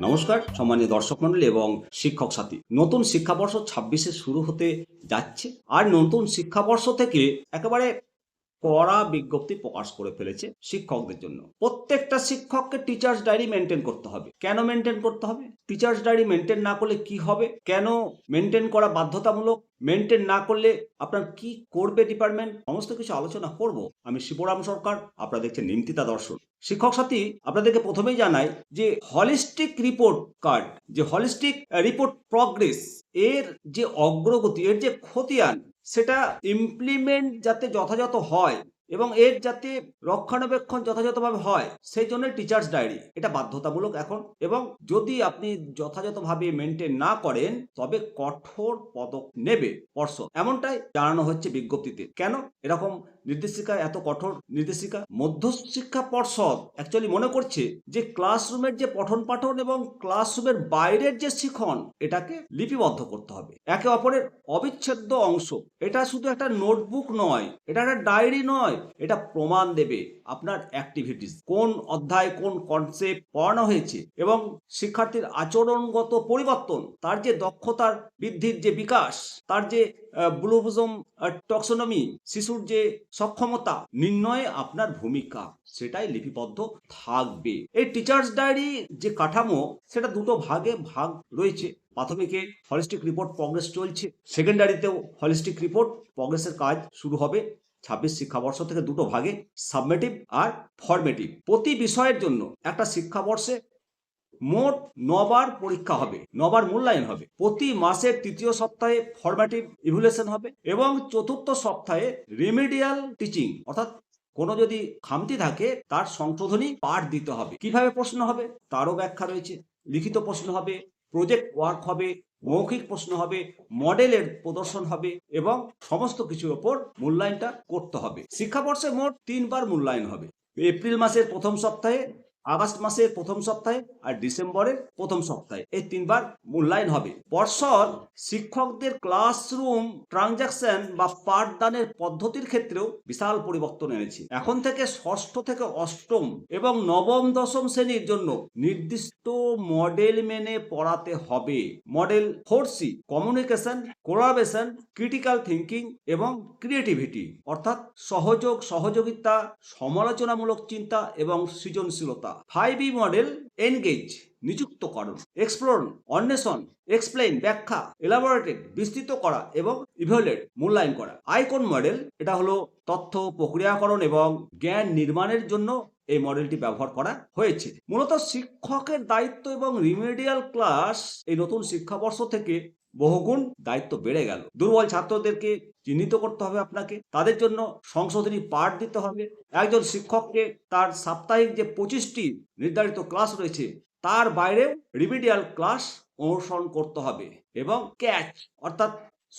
নমস্কার সম্মানীয় দর্শক মণ্ডলী এবং শিক্ষক সাথী। নতুন শিক্ষাবর্ষ ২৬-এ শুরু হতে যাচ্ছে। আর নতুন শিক্ষাবর্ষ থেকে একেবারে কড়া বিজ্ঞপ্তি প্রকাশ করে ফেলেছে শিক্ষকদের জন্য। প্রত্যেকটা শিক্ষককে টিচার্স ডায়েরি মেইনটেইন করতে হবে। কেন মেইনটেইন করতে হবে? টিচার্স ডায়েরি মেইনটেইন না করলে কি হবে? কেন মেইনটেইন করা বাধ্যতামূলক? মেইনটেইন না করলে আপনার কি করবে ডিপার্টমেন্ট? সমস্ত কিছু আলোচনা করব। আমি শিবরাম সরকার, আপনারা দেখছেন নিমতিতা দর্শন। শিক্ষক সাথী, আপনাদেরকে প্রথমেই জানাই যে হলিস্টিক রিপোর্ট কার্ড, যে হলিস্টিক রিপোর্ট প্রগ্রেস, এর যে অগ্রগতি, এর যে খতিয়ান, সেটা ইমপ্লিমেন্ট যাতে যথাযথ হয় এবং এর যাতে রক্ষণাবেক্ষণ যথাযথভাবে হয়, সেই জন্য টিচার্স ডায়েরি এটা বাধ্যতামূলক এখন। এবং যদি আপনি যথাযথভাবে মেনটেন না করেন তবে কঠোর পদক্ষেপ নেবে পর্ষদ, এমনটাই জানানো হচ্ছে বিজ্ঞপ্তিতে। কেন এরকম নির্দেশিকা, এত কঠোর নির্দেশিকা? মধ্যশিক্ষা পর্ষদ অ্যাকচুয়ালি মনে করছে যে ক্লাসরুমের যে পঠন পাঠন এবং ক্লাসরুমের বাইরের যে শিখন, এটাকে লিপিবদ্ধ করতে হবে, একে অপরের অবিচ্ছেদ্য অংশ। এটা শুধু একটা নোটবুক নয়, এটা একটা ডায়েরি নয়, এটা প্রমাণ দেবে আপনার অ্যাক্টিভিটিস, কোন অধ্যায় কোন কনসেপ্ট পড়ানো হয়েছে এবং শিক্ষার্থীর আচরণগত পরিবর্তন, তার যে দক্ষতার বৃদ্ধির যে বিকাশ, তার যে ব্লুজম টক্সোনমি, শিশুর যে সক্ষমতা নির্ণয়ে আপনার ভূমিকা, সেটাই লিপিবদ্ধ থাকবে। এই টিচার্স ডায়েরি যে কাঠামো, সেটা দুটো ভাগে ভাগ রয়েছে। প্রাথমিকে হলিস্টিক রিপোর্ট প্রগ্রেস চলছে, সেকেন্ডারিতেও হলিস্টিক রিপোর্ট প্রগ্রেসের কাজ শুরু হবে ২৬ শিক্ষাবর্ষ থেকে। দুটো ভাগে, সাবমেটিভ আর ফরমেটিভ। প্রতি বিষয়ের জন্য একটা শিক্ষাবর্ষে মোট ৯ বার পরীক্ষা হবে, ৯ বার মূল্যায়ন হবে। প্রতি মাসের তৃতীয় সপ্তাহে ফরমেটিভ ইভ্যালুয়েশন হবে এবং চতুর্থ সপ্তাহে রিমিডিয়াল টিচিং, অর্থাৎ কোনো যদি খামতি থাকে তার সংশোধনী পাঠ দিতে হবে। কিভাবে প্রশ্ন হবে তারও ব্যাখ্যা রয়েছে। লিখিত প্রশ্ন হবে, প্রজেক্ট ওয়ার্ক হবে, মৌখিক প্রশ্ন হবে, মডেলের প্রদর্শন হবে এবং সমস্ত কিছুর ওপর মূল্যায়নটা করতে হবে। শিক্ষাবর্ষে মোট ৩ বার মূল্যায়ন হবে। এপ্রিল মাসের প্রথম সপ্তাহে, আগস্ট মাসের প্রথম সপ্তাহে আর ডিসেম্বরের প্রথম সপ্তাহে, এই ৩ বার মূল্যায়ন হবে। পর্ষদ শিক্ষকদের ক্লাসরুম ট্রানজাকশন বা পাঠদানের পদ্ধতির ক্ষেত্রেও বিশাল পরিবর্তন এনেছে। এখন থেকে ষষ্ঠ থেকে অষ্টম এবং নবম দশম শ্রেণীর জন্য নির্দিষ্ট মডেল মেনে পড়াতে হবে। Model 4C: communication, collaboration, critical thinking এবং ক্রিয়েটিভিটি, অর্থাৎ সহযোগ, সহযোগিতা, সমালোচনামূলক চিন্তা এবং সৃজনশীলতা। 5E মডেল: এনগেজ, নিযুক্তকরণ, এক্সপ্লোর, অন্বেষণ, এক্সপ্লেইন, ব্যাখ্যা, এলাবোরেটেড, বিস্তৃত করা এবং ইভ্যালুয়েট, মূল্যায়ন করা। আইকন মডেল: এটা হলো তথ্য প্রক্রিয়াকরণ এবং জ্ঞান নির্মাণের জন্য এই মডেলটি ব্যবহার করা হয়েছে। মূলত শিক্ষকের দায়িত্ব এবং রিমেডিয়াল ক্লাস এই নতুন শিক্ষাবর্ষ থেকে বহুগুণ দায়িত্ব বেড়ে গেল। দুর্বল ছাত্রদেরকে চিহ্নিত করতে হবে আপনাকে, তাদের জন্য সংশোধনী পাঠ দিতে হবে। একজন শিক্ষককে তার সাপ্তাহিক যে 25টি নির্ধারিত ক্লাস রয়েছে তার বাইরেও রিমিডিয়াল ক্লাস অনুসরণ করতে হবে এবং ক্যাচ, অর্থাৎ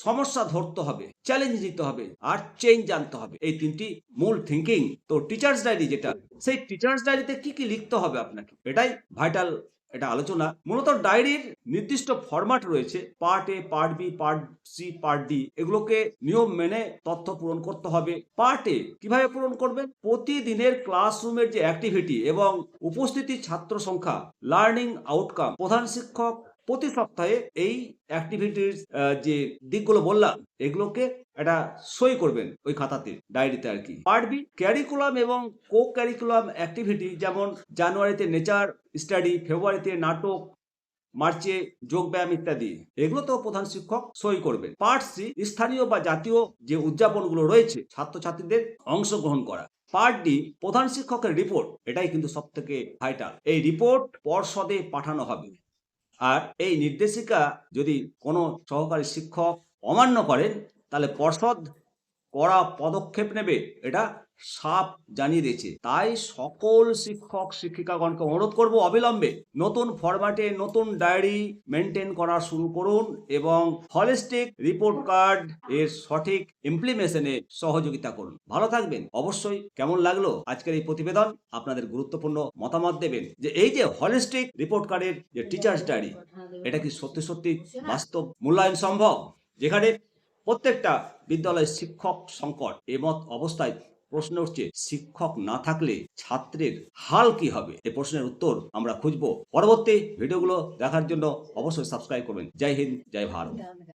সমস্যা ধরতে হবে, চ্যালেঞ্জ নিতে হবে আর চেঞ্জ আনতে হবে। এই 3টি মূল থিঙ্কিং। তো টিচার্স ডায়েরি যেটা, সেই টিচার্স ডায়েরিতে কি কি লিখতে হবে আপনাকে, এটাই ভাইটাল এটা আলোচনা। মূলত ডায়েরির নির্দিষ্ট ফরম্যাট রয়েছে, part A, part B, part C, part D. এগুলোকে নিয়ম মেনে তথ্য পূরণ করতে হবে। পার্ট এ কিভাবে পূরণ করবেন? প্রতিদিনের ক্লাসরুমের যে অ্যাক্টিভিটি এবং উপস্থিতি ছাত্র সংখ্যা, লার্নিং আউটকাম, প্রধান শিক্ষক প্রতি সপ্তাহে এই অ্যাক্টিভিটির যে দিকগুলো বললাম, এগুলোকে একটা সই করবেন ওই খাতাতে, ডায়েরিতে আর কি। পার্ট বি: ক্যারিকুলাম এবং কো ক্যারিকুলাম অ্যাক্টিভিটি, যেমন জানুয়ারিতে নেচার স্টাডি, ফেব্রুয়ারিতে নাটক, মার্চে যোগব্যায়াম ইত্যাদি। এগুলো তো প্রধান শিক্ষক সই করবেন। পার্ট সি: স্থানীয় বা জাতীয় যে উদযাপনগুলো রয়েছে, ছাত্রছাত্রীদের অংশগ্রহণ করা। পার্ট ডি: প্রধান শিক্ষকের রিপোর্ট। এটাই কিন্তু সব থেকে ভাইটাল। এই রিপোর্ট পর্ষদে পাঠানো হবে। আর এই নির্দেশিকা যদি কোনো সহকারী শিক্ষক অমান্য করেন তাহলে পর্ষদ কড়া পদক্ষেপ নেবে, এটা সাফ জানিয়ে দিয়েছে। তাই সকল শিক্ষক শিক্ষিকাগণকে অনুরোধ করব, অবিলম্বে নতুন ফরম্যাটে নতুন ডায়েরি মেনটেন করা শুরু করুন এবং হলিস্টিক রিপোর্ট কার্ড এর সঠিক ইমপ্লিমেশনে সহযোগিতা করুন। ভালো থাকবেন। অবশ্যই কেমন লাগলো আজকের এই প্রতিবেদন, আপনাদের গুরুত্বপূর্ণ মতামত দেবেন যে এই যে হলিস্টিক রিপোর্ট কার্ডের যে টিচার্স ডায়েরি, এটা কি সত্যি সত্যি বাস্তব মূল্যায়ন সম্ভব, যেখানে প্রত্যেকটা বিদ্যালয়ের শিক্ষক সংকট এমত অবস্থায় প্রশ্ন উঠছে, শিক্ষক না থাকলে ছাত্রের হাল কি হবে? এই প্রশ্নের উত্তর আমরা খুঁজব। পরবর্তী ভিডিওগুলো দেখার জন্য অবশ্যই সাবস্ক্রাইব করবেন। জয় হিন্দ, জয় ভারত।